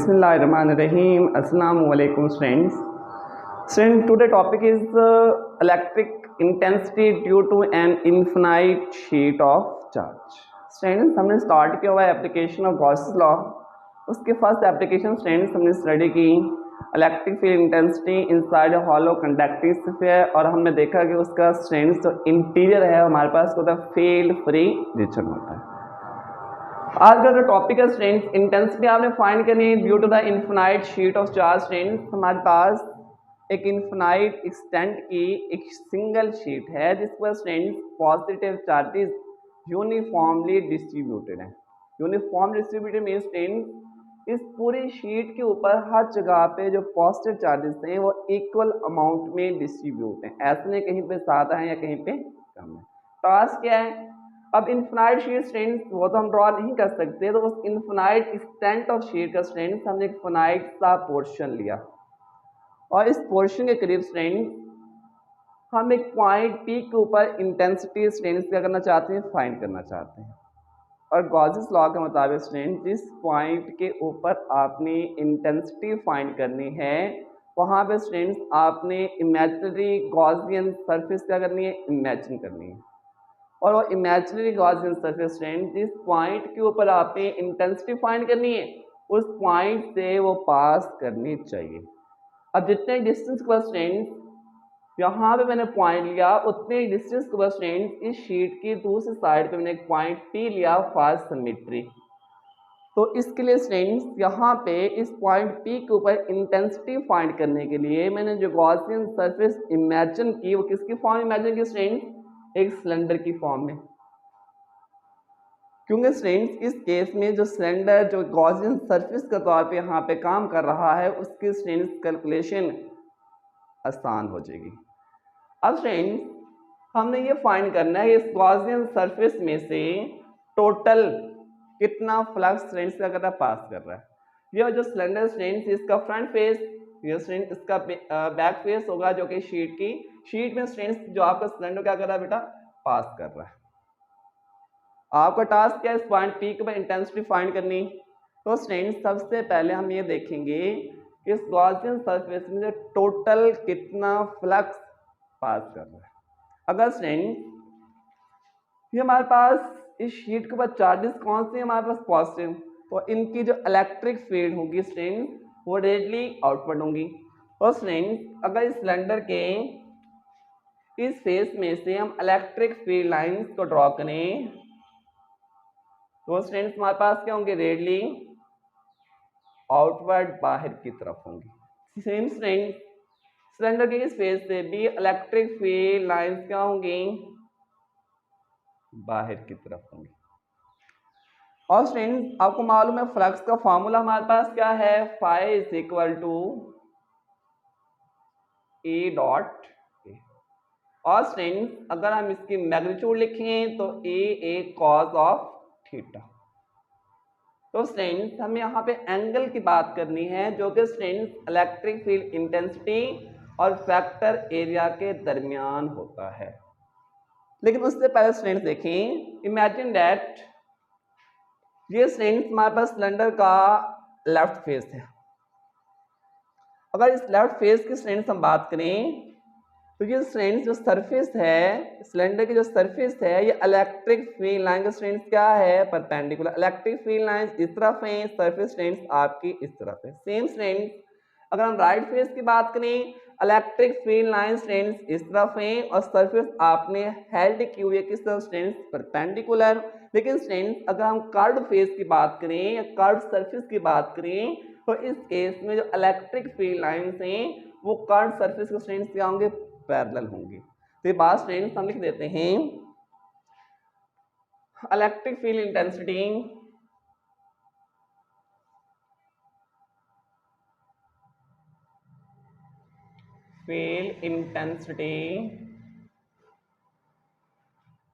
Bismillahirrahmanirrahim. Assalamu alaikum students. Students, today topic is electric intensity due to an infinite sheet of charge. Students, हमने start किया हुआ है application of Gauss law. उसके first application students हमने study की electric field intensity inside a hollow conducting sphere, और हमने देखा कि उसका स्ट्रेंथ जो इंटीरियर है हमारे पास होता है फील्ड फ्री रीजन होता है. आज का जो टॉपिक है स्ट्रेंथ इंटेंसिटी आपने फाइंड करनी है due to the infinite sheet of charge. Strength हमारे पास एक इन्फिनाइट एक्सटेंट की एक सिंगल शीट है जिस पर strength positive charges uniformly distributed है. यूनिफॉर्म डिस्ट्रीब्यूटेड मीन स्ट्रेंथ इस पूरी शीट के ऊपर हर जगह पे जो पॉजिटिव चार्जेस हैं वो इक्वल अमाउंट में डिस्ट्रीब्यूट हैं. ऐसे नहीं कहीं पे ज़्यादा है या कहीं पे कम है. टास्क क्या है? अब इन्फिनाइट शीट स्ट्रेंथ वो तो हम ड्रॉ नहीं कर सकते, तो उस इन्फिनाइट एक्सटेंट ऑफ शीट का स्ट्रेंथ हमने एक फिनाइट सा पोर्शन लिया और इस पोर्शन के करीब स्ट्रेंथ हम एक पॉइंट पी के ऊपर इंटेंसिटी स्ट्रेंथ क्या करना चाहते हैं, फाइंड करना चाहते हैं. और गॉसेस लॉ के मुताबिक स्ट्रेंथ जिस पॉइंट के ऊपर आपने इंटेंसिटी फाइंड करनी है वहाँ पे स्ट्रेंथ आपने इमेजिनरी गॉसियन सरफेस क्या करनी है, इमेजिन करनी है. और वो इमेजिनरी गॉसियन सरफेस स्ट्रेंथ जिस पॉइंट के ऊपर आपने इंटेंसिटी फाइंड करनी है उस पॉइंट से वो पास करनी चाहिए. अब जितने डिस्टेंस के बाद स्ट्रेंथ यहाँ पे मैंने पॉइंट लिया उतने डिस्टेंस के बाद स्ट्रेंथ इस शीट की दूसरी साइड पे मैंने एक पॉइंट पी लिया फॉर सिमेट्री. तो इसके लिए स्ट्रेंथ यहाँ पे इस पॉइंट पी के ऊपर इंटेंसिटी फाइंड करने के लिए मैंने जो गॉसियन सरफेस इमेजिन की वो किसकी फॉर्म इमेजिन की स्ट्रेंथ, एक सिलेंडर की फॉर्म में. क्योंकि स्ट्रेंथ इस केस में जो सिलेंडर जो गॉसियन सरफेस के तौर पे यहाँ पे काम कर रहा है उसकी स्ट्रेंथ कैलकुलेशन आसान हो जाएगी. अब स्ट्रेंथ हमने ये फाइंड करना है इस गॉसियन सरफेस में से टोटल कितना फ्लक्स स्ट्रेंथ का करता पास कर रहा है. यह जो सिलेंडर स्ट्रेंथ इसका फ्रंट फेस, ये स्ट्रेंथ इसका बैक फेस होगा जो कि शीट में स्ट्रेंथ जो आपका सिलेंडर क्या कर रहा है बेटा, पास कर रहा है. आपका टास्क क्या है, इस पॉइंट पी के ऊपर इंटेंसिटी फाइंड करनी. तो स्ट्रेंथ सबसे पहले हम ये देखेंगे इस गॉसियन सरफेस में टोटल कितना फ्लक्स पास कर रहा है. अगर स्ट्रेंथ ये हमारे पास इस शीट के ऊपर चार्जेस कौन से हैं हमारे पास, पॉजिटिव, तो इनकी जो इलेक्ट्रिक फील्ड होगी स्ट्रेंथ वो रेडली आउटवर्ड होंगी. और स्ट्रेंथ अगर इस सिलेंडर के इस फेस में से हम इलेक्ट्रिक फील्ड लाइंस को ड्रॉ करें तो स्ट्रेंथ हमारे पास क्या होंगे, रेडली आउटवर्ड बाहर की तरफ होंगी. सेम स्ट्रेंथ सिलेंडर के इस फेस से भी इलेक्ट्रिक फील्ड लाइंस क्या होंगी, बाहर की तरफ होंगी. और स्ट्रेंथ आपको मालूम है फ्लक्स का फार्मूला हमारे पास क्या है, phi is equal to A dot A. और स्ट्रेंथ अगर हम इसकी मैग्नीट्यूड लिखें तो ए कॉस ऑफ थीटा. तो स्ट्रेंथ हमें यहाँ पे एंगल की बात करनी है जो कि स्ट्रेंथ इलेक्ट्रिक फील्ड इंटेंसिटी और फैक्टर एरिया के दरमियान होता है. लेकिन उससे पहले स्ट्रेंथ देखें. इमेजिन दैट ये स्ट्रेंथ हमारे पास सिलेंडर का लेफ्ट फेस है. अगर इस लेफ्ट फेस की स्ट्रेंथ हम बात करें तो ये स्ट्रेंथ जो सरफेस है सिलेंडर की जो सरफेस है ये इलेक्ट्रिक फील्ड लाइन का स्ट्रेंथ क्या है, परपेंडिकुलर. इलेक्ट्रिक फील्ड लाइन इस तरफ है, सरफेस स्ट्रेंथ आपकी इस तरफ है. सेम स्ट्रेंथ अगर हम राइट फेस की बात करें इलेक्ट्रिक फील्ड लाइन स्ट्रेंथ इस तरफ है और सरफेस आपने हेल्ड की हुई है किस तरफ, स्ट्रेंथ परपेंडिकुलर. लेकिन स्ट्रेंथ अगर हम कर्व फेस की बात करें या कर्व सरफेस की बात करें तो इस केस में जो इलेक्ट्रिक फील्ड लाइंस हैं वो कर्व सरफेस के स्ट्रेंथ क्या होंगे, पैरेलल होंगी. तो ये बात स्ट्रेंथ हम लिख देते हैं electric field intensity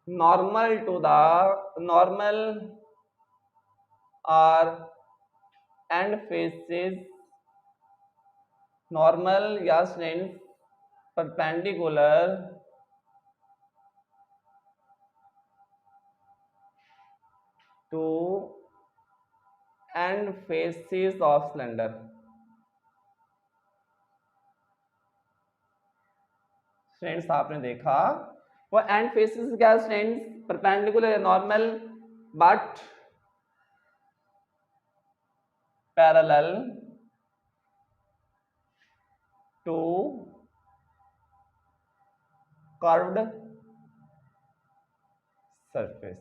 normal to the normal or end faces normal या strength perpendicular to end faces of cylinder. Students आपने देखा वो एंड फेसेस क्या students, perpendicular normal but parallel to curved surface.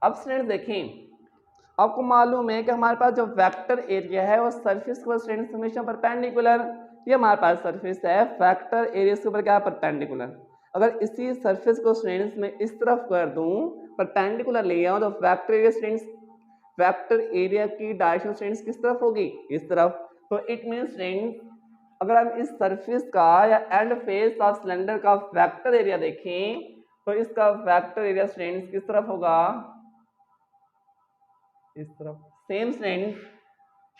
अब स्टूडेंट्स देखें, आपको मालूम है कि हमारे पास जो वेक्टर एरिया है वो सरफेस के ऊपर स्टूडेंट्स हमेशा परपेंडिकुलर, ये हमारे पास सरफेस है, वेक्टर एरिया के ऊपर क्या परपेंडिकुलर। अगर इसी सरफेस को स्टूडेंट्स में इस तरफ कर दूं, परपेंडिकुलर ले आऊं, तो vector area students, vector area की डायरेक्शन स्टूडेंट्स किस तरफ होगी, इस तरफ। तो इट मींस स्टूडेंट्स अगर हम इस सरफेस का या एंड फेस ऑफ सिलेंडर का वेक्टर एरिया देखें, तो इसका वेक्टर एरिया स्टूडेंट्स किस तरफ होगा, इस तरफ। सेम स्टूडेंट्स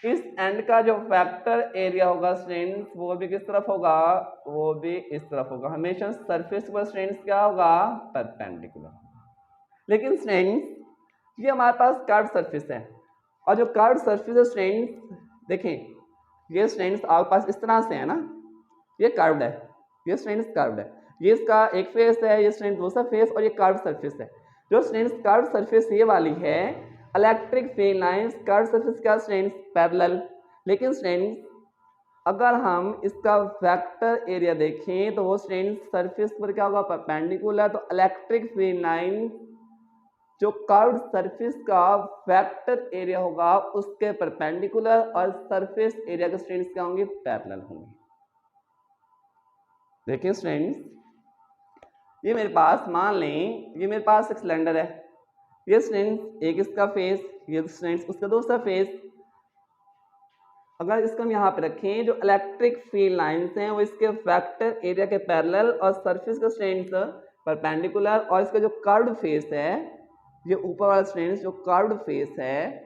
इस एंड का जो वेक्टर एरिया होगा स्टूडेंट्स वो भी किस तरफ होगा, वो भी इस तरफ होगा। हमेशा सरफेस पर स्टूडेंट्स क्या होगा, परपेंडिकुलर। लेकिन स्टूडेंट्स ये हमारे पास कर्व सरफेस है, और जो कर्व सरफेस है स्टूडेंट्स देखें, ये स्टूडेंट्स आपके पास इस तरह से है ना, ये कर्व्ड है, ये स्टूडेंट्स कर्व्ड है, ये इसका एक फेस है, ये स्टूडेंट दूसरा फेस, और ये कर्व सरफेस है। जो स्टूडेंट्स कर्व सरफेस ये वाली है, electric field lines curve surface का स्टूडेंट्स पैरेलल। लेकिन स्टूडेंट्स अगर हम इसका वेक्टर एरिया देखें तो वो स्टूडेंट्स सरफेस पर क्या होगा, परपेंडिकुलर। तो इलेक्ट्रिक फील्ड लाइन जो कर्व्ड सरफेस का वेक्टर एरिया होगा उसके परपेंडिकुलर, और सरफेस एरिया के स्टूडेंट्स क्या होंगे, पैरेलल होंगे। देखिए स्टूडेंट्स ये मेरे पास मान लें, ये मेरे पास एक सिलेंडर है, ये स्टूडेंट्स एक इसका फेस, ये स्टूडेंट्स उसका दूसरा फेस। अगर इसको हम यहाँ पे रखें, जो इलेक्ट्रिक फील्ड लाइंस हैं वो इसके वेक्टर एरिया के पैरेलल और सरफेस के स्टूडेंट्स परपेंडिकुलर, और इसका जो कर्व्ड फेस है, ये ऊपर वाला स्टूडेंट्स जो कर्व्ड फेस है,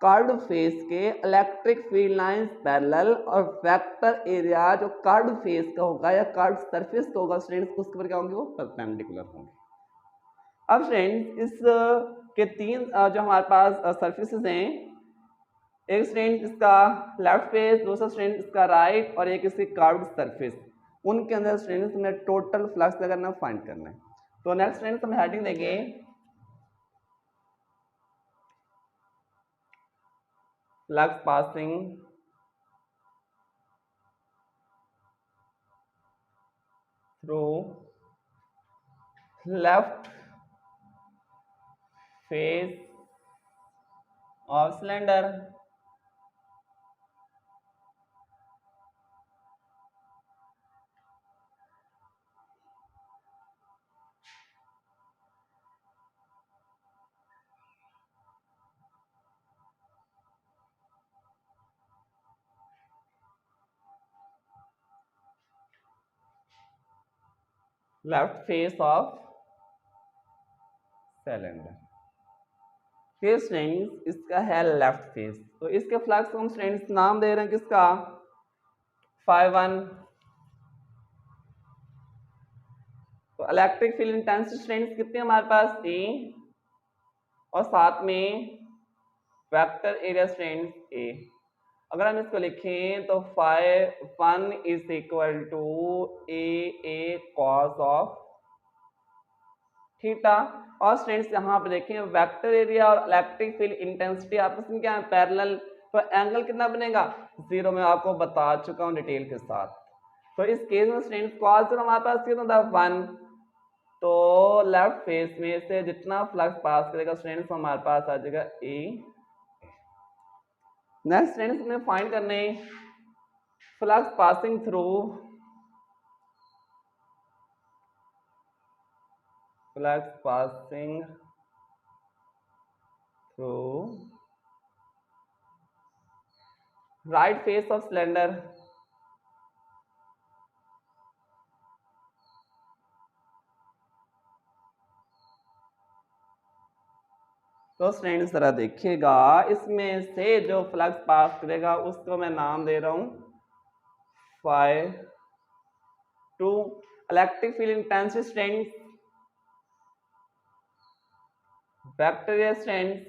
कर्व्ड फेस के इलेक्ट्रिक फील्ड लाइंस पैरेलल, और वेक्टर एरिया जो कर्व्ड फेस का होगा या कर्व्ड सरफेस का होगा स्टूडेंट्स उसके ऊपर क्या होंगे, वो परपेंडिकुलर होंगे। अब फ्रेंड्स इस के तीन जो हमारे पास सरफेसेस हैं, एक स्टूडेंट इसका लेफ्ट फेस, दूसरा स्टूडेंट इसका राइट, और एक इसकी कर्व्ड सरफेस, उनके अंदर स्टूडेंट्स हमें टोटल फ्लक्स करना फाइंड करना है। तो नेक्स्ट स्टूडेंट्स हम हेडिंग देंगे flux passing through left face of cylinder. Left face of cylinder, ये स्टूडेंट्स इसका है लेफ्ट फेस, तो इसके फ्लक्स को हम स्टूडेंट्स नाम दे रहे हैं किसका, Φ1। तो इलेक्ट्रिक फील्ड इंटेंसिटी स्टूडेंट्स कितनी हमारे पास, ए, और साथ में वेक्टर एरिया स्टूडेंट्स ए। अगर हम इसको लिखें तो Φ1 is equal to A cos of theta. और स्टूडेंट्स यहाँ पे देखें वेक्टर एरिया और इलेक्ट्रिक फील्ड इंटेंसिटी आपस में क्या है, पैरेलल। तो एंगल कितना बनेगा, 0, मैं आपको बता चुका हूँ डिटेल के साथ। तो इस केस में स्टूडेंट्स कॉस हमारे पास कितना था, 1। तो लेफ्ट फेस में से जितना फ्लक्स पास करेगा स्टूडेंट्स हमारे पास आ जाएगा ए। नेक्स्ट स्टूडेंट्स में फाइंड करने flux passing through right face of cylinder. तो स्टूडेंट्स जरा देखिएगा, इसमें से जो फ्लक्स पास करेगा उसको मैं नाम दे रहा हूं Φ2। Electric field intensity students, vector students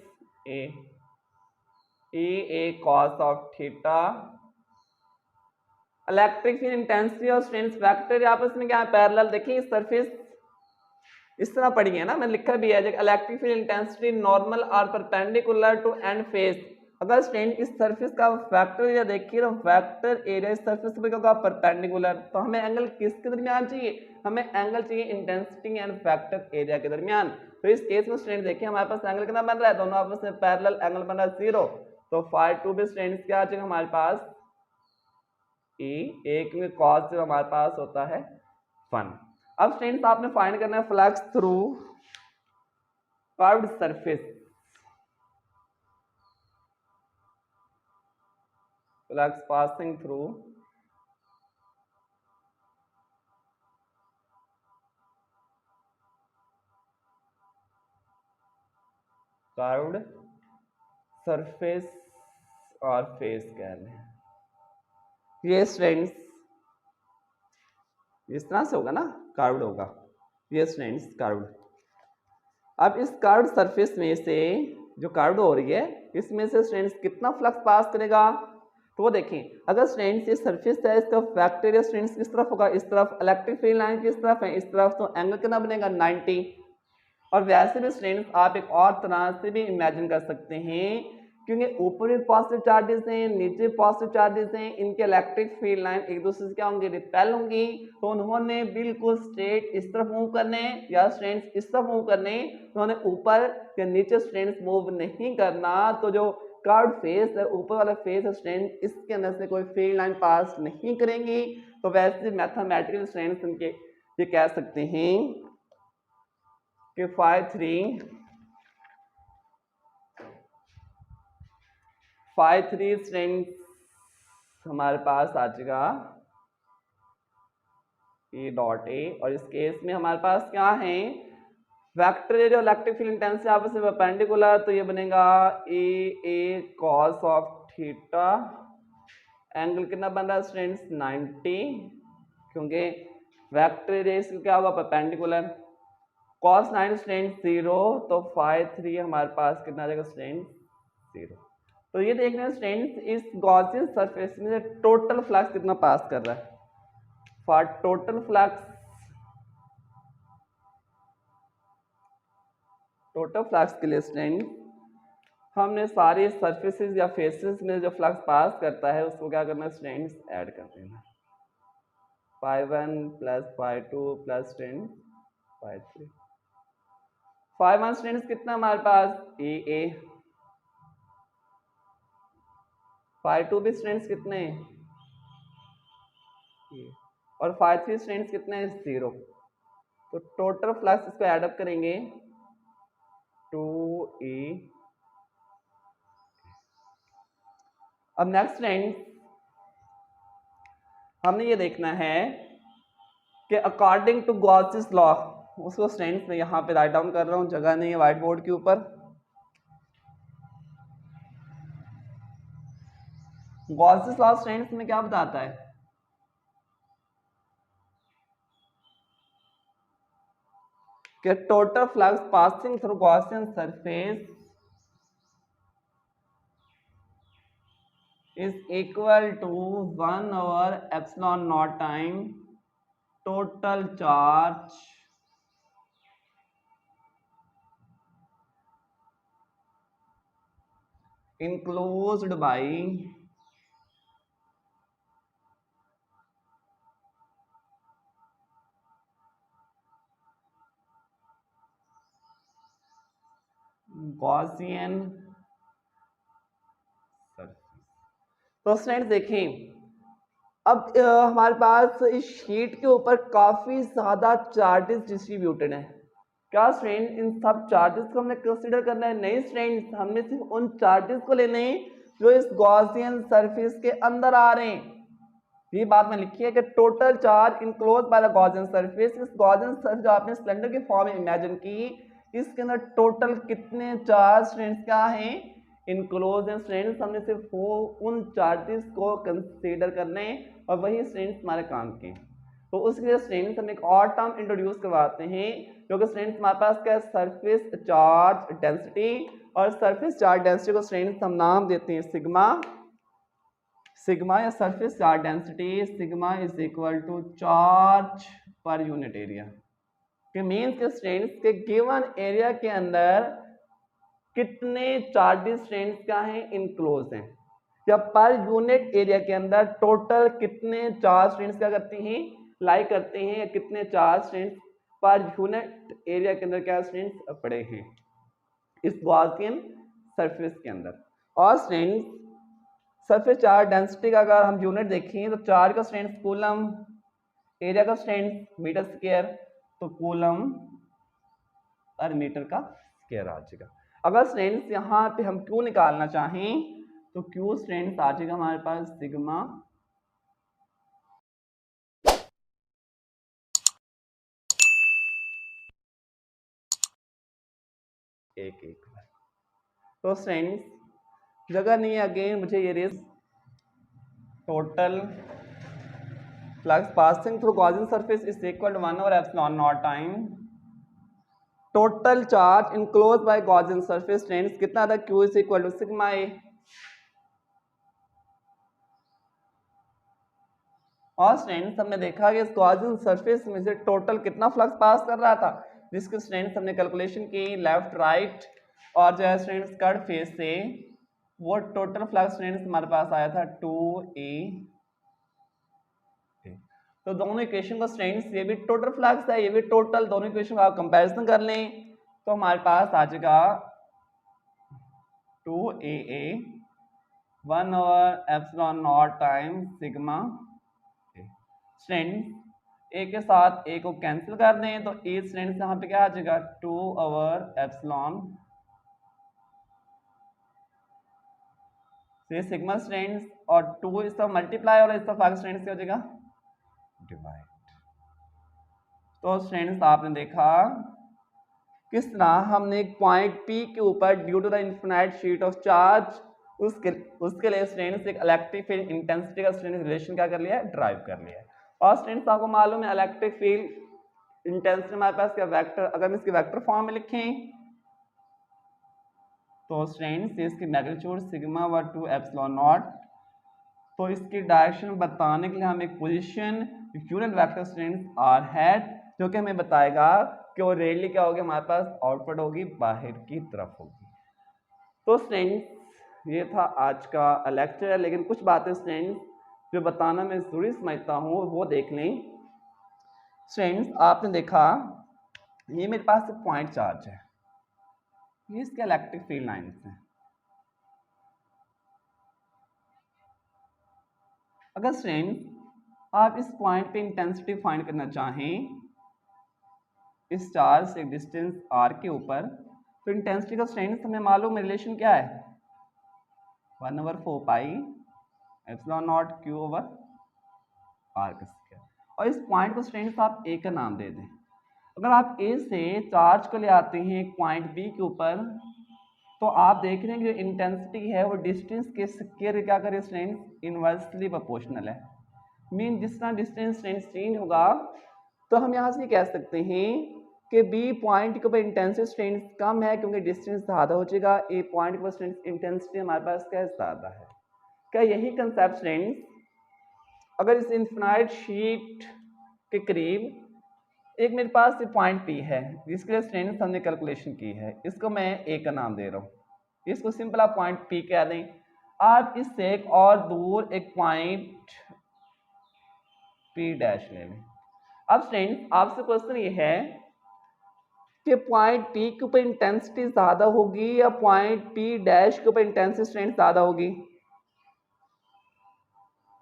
A, A cos of theta. Electric field intensity और स्ट्रेंथ वेक्टर आपस में क्या है, पैरेलल। देखिए सरफेस इस तरह पढ़ी है ना, मैंने लिखा भी है, इलेक्ट्रिक फील्ड इंटेंसिटी नॉर्मल और परपेंडिकुलर टू एंड फेस। अगर स्ट्रेन इस सरफेस का वेक्टर एरिया देखिए तो वेक्टर एरिया इस सरफेस पर होगा परपेंडिकुलर, तो हमें एंगल किसके दरमियान चाहिए, हमें एंगल चाहिए इंटेंसिटी एंड वेक्टर एरिया के दरमियान। तो इस केस में स्ट्रेन देखिए हमारे पास एंगल कितना बन रहा है, दोनों आपस में पैरेलल, एंगल बन रहा है 0। तो φ2 भी स्ट्रेन क्या आ जाएगा हमारे पास E, एक में cos जो हमारे पास होता है 1। अब स्ट्रेन आपने फाइंड करना है flux through curved surface, flux passing through curved surface और फेस कह रहे हैं। ये स्ट्रेंस इस तरह से होगा ना, कर्व्ड होगा, ये स्ट्रेंस कर्व्ड। अब इस कर्व्ड सरफेस में से जो कर्व्ड हो रही है इसमें से स्ट्रेंस कितना फ्लक्स पास करेगा, तो वो देखें अगर स्ट्रेंस ये सरफेस है इसका वेक्टर या स्ट्रेंस किस तरफ होगा, इस तरफ, इलेक्ट्रिक फील्ड लाइन किस तरफ है, इस तरफ, तो एंगल कितना बनेगा 90। और वैसे भी स्ट्रेंस आप एक और तरह से भी इमेजिन कर सकते हैं, क्योंकि ऊपर भी पॉजिटिव चार्जेस हैं, नीचे पॉजिटिव चार्जेस हैं, इनके इलेक्ट्रिक फील्ड लाइन एक दूसरे से क्या होंगे, रिपेल होंगी, तो उन्होंने बिल्कुल स्ट्रेट इस तरफ मूव करने या स्ट्रेंस इस तरफ मूव करने, उन्होंने ऊपर या नीचे स्ट्रेंस मूव नहीं करना। तो जो कर्व्ड फेस है, ऊपर वाला फेस है स्ट्रेंस, इसके अंदर से कोई फील्ड लाइन पास नहीं करेंगी। तो वैसे मैथमेटिकल स्ट्रेंस इनके ये कह सकते हैं कि φ3 स्ट्रेंस हमारे पास आ जाएगा E डॉट ए, और इस केस में हमारे पास क्या है, vector area electric field intensity आपस में परपेंडिकुलर, तो ये बनेगा ए cos ऑफ थीटा। एंगल कितना बन रहा है स्ट्रेंस 90, क्योंकि वेक्टर एरिया इसका क्या होगा परपेंडिकुलर, cos 9 स्ट्रेंस 0, तो φ3 हमारे पास कितना आ जाएगा स्ट्रेंस 0। तो ये देखना है स्ट्रेंस इस गॉसियन सरफेस में टोटल फ्लक्स कितना पास कर रहा है। फॉर टोटल फ्लक्स के लिए स्ट्रेंस हमने सारे सरफेसेस या फेसेस में जो फ्लक्स पास करता है उसको क्या करना है, स्ट्रेंस ऐड कर देना, φ1 प्लस φ2 प्लस स्ट्रेंस φ3। φ1 स्ट्रेंस कितना हमारे पास ए, φ2 भी स्ट्रेंस कितने, और φ3 स्ट्रेंस कितने 0। तो टोटल फ्लक्स इसको ऐड अप करेंगे 2e। अब नेक्स्ट स्ट्रेंस हमने ये देखना है कि अकॉर्डिंग टू गॉसियस लॉ, उसको स्ट्रेंस में यहां पे राइट डाउन कर रहा हूं, जगह नहीं है व्हाइट बोर्ड के ऊपर। गॉसियस लॉ स्ट्रेंस में क्या बताता है, कि total flux passing through Gaussian surface is equal to 1/ε0 time total charge enclosed by Gaussian surface. तो स्टूडेंट्स देखें अब हमारे पास इस शीट के ऊपर काफी ज्यादा चार्जेस डिस्ट्रीब्यूटेड हैं। क्या स्टूडेंट इन सब चार्जेस को हमने कंसीडर करना है, नहीं स्टूडेंट, हमने सिर्फ उन चार्जेस को लेने हैं जो इस गॉसियन सरफेस के अंदर आ रहे हैं। ये बात में लिखी है कि total charge enclose by the Gaussian surface. इस गॉसियन सरफेस जो आपने सिलेंडर के फॉर्म में इमेजिन की, इसके अंदर टोटल कितने चार्ज स्टूडेंट्स क्या हैं, इनक्लोज हैं स्टूडेंट्स। हमने सिर्फ वो उन चार्जेस को कंसीडर करने और वही स्टूडेंट्स हमारे काम के। तो उसके लिए स्टूडेंट्स हम एक और टर्म इंट्रोड्यूस करवाते हैं, क्योंकि स्टूडेंट्स हमारे पास क्या है, सरफेस चार्ज डेंसिटी, और सरफेस चार्ज डेंसिटी को स्टूडेंट्स हम नाम देते हैं सिग्मा। सिग्मा या surface charge density, sigma is equal to charge per unit area. कि मीन्स के स्टूडेंट्स के गिवन एरिया के अंदर कितने चार्जेस स्टूडेंट्स क्या हैं, इनक्लोज हैं, या पर यूनिट एरिया के अंदर टोटल कितने चार्ज स्टूडेंट्स क्या करते हैं, लाई करते हैं, या कितने चार्ज स्टूडेंट्स पर यूनिट एरिया के अंदर क्या स्टूडेंट्स पड़े हैं इस गॉसियन सरफेस के अंदर। और स्टूडेंट्स सरफेस चार्ज डेंसिटी का अगर हम यूनिट देखें तो चार्ज का स्टूडेंट्स कूलम, एरिया का स्टूडेंट्स मीटर स्क्वायर, तो कूलम पर मीटर का स्क्वायर आ जाएगा। अगर स्टूडेंट्स यहाँ पे हम क्यू निकालना चाहें तो क्यू स्टूडेंट्स आ जाएगा हमारे पास सिग्मा एक एक। तो स्टूडेंट्स जगह नहीं है, अगेन मुझे ये रेस total flux passing through Gaussian surface is equal to 1 over epsilon naught time total charge enclose by Gaussian surface. Students कितना था, Q is equal to sigma A. और स्टूडेंट्स हमने देखा कि इस गॉसियन सरफेस में से टोटल कितना फ्लक्स पास कर रहा था, जिसके स्टूडेंट्स हमने कैलकुलेशन की लेफ्ट राइट और जो है स्टूडेंट्स कट फेस से, वो टोटल फ्लक्स स्टूडेंट्स हमारे पास आया था 2a। तो दोनों इक्वेशन को स्टूडेंट्स ये भी टोटल फ्लक्स है, ये भी टोटल, दोनों इक्वेशन का आप कंपैरिजन कर लें तो हमारे पास आ जाएगा 2a 1 over epsilon naught time sigma. Students A के साथ ए को कैंसिल कर दें तो ए स्टूडेंट्स यहाँ पे क्या आ जाएगा 2 ओवर एप्सिलॉन से सिग्मा स्टूडेंट्स, और 2 इसका मल्टीप्लाई और इसका फैक्टर स्टूडेंट्स क्या हो जाएगा डिवाइड। तो स्टूडेंट्स आपने देखा किस तरह हमने एक पॉइंट पी के ऊपर due to the infinite sheet of charge उसके लिए स्टूडेंट्स एक इलेक्ट्रिक फील्ड इंटेंसिटी का स्टूडेंट्स रिलेशन क्या कर लिया है, ड्राइव कर लिया है। और स्टूडेंट्स आपको मालूम है इलेक्ट्रिक फील्ड इंटेंसिटी हमारे पास क्या वेक्टर, अगर हम इसके वेक्टर फॉर्म में लिखें तो स्टूडेंट्स इसकी मैग्नीट्यूड सिग्मा व 2 एप्सिलॉन नॉट, तो इसकी डायरेक्शन बताने के लिए हम एक position unit vector students R hat, जो कि हमें बताएगा कि वो रेडली क्या होगी, हमारे पास आउटपुट होगी बाहर की तरफ होगी। तो स्टूडेंट्स ये था आज का लेक्चर, लेकिन कुछ बातें स्टूडेंट्स जो बताना मैं जरूरी समझता हूँ वो देख लें। स्टूडेंट्स आपने देखा ये मेरे पास एक पॉइंट चार्ज है, ये इसके इलेक्ट्रिक फील्ड लाइंस हैं। अगर स्टूडेंट्स आप इस पॉइंट पे इंटेंसिटी फाइंड करना चाहें इस चार्ज से डिस्टेंस r के ऊपर, तो इंटेंसिटी का स्टूडेंट्स हमें मालूम है रिलेशन क्या है 1 over 4 pi epsilon not q over r का स्क्वायर। और इस पॉइंट को स्टूडेंट्स आप a का नाम दे दें। अगर आप a से चार्ज को ले आते हैं एक पॉइंट b के ऊपर, तो आप देख रहे हैं कि जो इंटेंसिटी है वो डिस्टेंस के स्क्वायर क्या करे स्टूडेंट्स इनवर्सली प्रोपोर्शनल है। मीन जिस तरह डिस्टेंस स्टूडेंट्स चेंज होगा तो हम यहाँ से कह सकते हैं कि b पॉइंट के ऊपर इंटेंसिटी स्टूडेंट्स कम है क्योंकि डिस्टेंस ज़्यादा हो जाएगा, a पॉइंट के ऊपर स्टूडेंट्स इंटेंसिटी हमारे पास क्या ज़्यादा है। क्या यही कंसेप्ट स्टूडेंट्स अगर इस इन्फिनाइट शीट के करीब एक मेरे पास पॉइंट P है जिसके लिए स्टूडेंट्स हमने कैलकुलेशन की है, इसको मैं A का नाम दे रहा हूँ, इसको सिंपल आप पॉइंट P कह दें। आप इससे एक और दूर एक पॉइंट P डैश ले लें। अब स्टूडेंट्स आपसे क्वेश्चन ये है कि पॉइंट P के ऊपर इंटेंसिटी ज़्यादा होगी या पॉइंट P डैश के ऊपर इंटेंसिटी स्टूडेंट्स ज़्यादा होगी।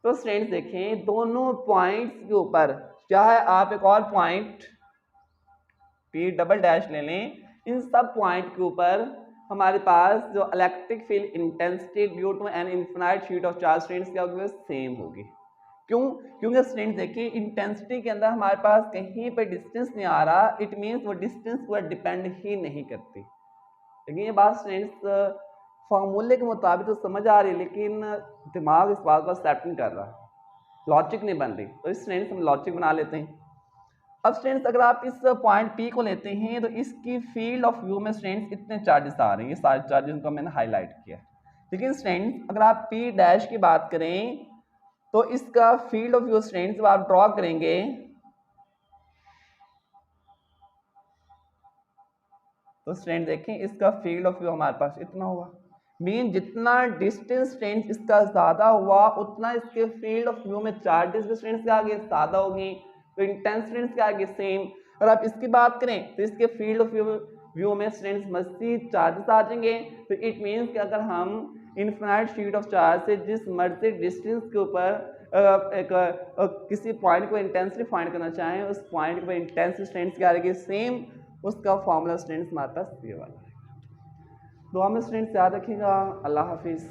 तो स्टूडेंट्स देखें दोनों पॉइंट्स के ऊपर चाहे आप एक और पॉइंट P डबल डैश ले लें, इन सब पॉइंट के ऊपर हमारे पास जो electric field intensity due to an infinite sheet of charge students क्या होगी, सेम होगी। क्यों? क्योंकि स्टूडेंट्स देखिए इंटेंसिटी के अंदर हमारे पास कहीं पर डिस्टेंस नहीं आ रहा, इट मीन्स वो डिस्टेंस पर डिपेंड ही नहीं करती। लेकिन ये बात स्टूडेंट्स फॉर्मूले के मुताबिक तो समझ आ रही है, लेकिन दिमाग इस बात को एक्सेप्ट नहीं कर रहा। लॉजिक नहीं बन रही, तो स्टूडेंट्स हम लॉजिक बना लेते हैं। अब स्टूडेंट्स अगर आप इस पॉइंट पी को लेते हैं तो इसकी फील्ड ऑफ व्यू में स्टूडेंट्स इतने चार्जेस आ रहे हैं, ये सारे चार्जेस को मैंने हाईलाइट किया। लेकिन स्टूडेंट्स अगर आप पी डैश की बात करें तो इसका फील्ड ऑफ व्यू स्टूडेंट्स जब आप ड्रॉ करेंगे तो स्टूडेंट देखें इसका फील्ड ऑफ व्यू हमारे पास इतना हुआ, मीन जितना डिस्टेंस स्टूडेंट्स इसका ज़्यादा हुआ उतना इसके फील्ड ऑफ व्यू में चार्जेस भी स्टूडेंट्स के आगे ज़्यादा होगी, तो इंटेंस स्टूडेंट्स के आगे सेम। और आप इसकी बात करें तो इसके फील्ड ऑफ व्यू में स्टूडेंट्स मज़ीद चार्जेस आ जाएंगे, तो इट मीन्स कि अगर हम इनफिनाइट शीट ऑफ चार्ज से जिस मर्जी डिस्टेंस के ऊपर किसी पॉइंट को इंटेंसिटी फाइंड करना चाहें उस पॉइंट पर इंटेंसिटी स्टूडेंट्स के आगे सेम, उसका फॉर्मूला स्टूडेंट्स हमारे पास ये वाला है। दुआ में स्टूडेंट्स याद रखिएगा। अल्लाह हाफिज़।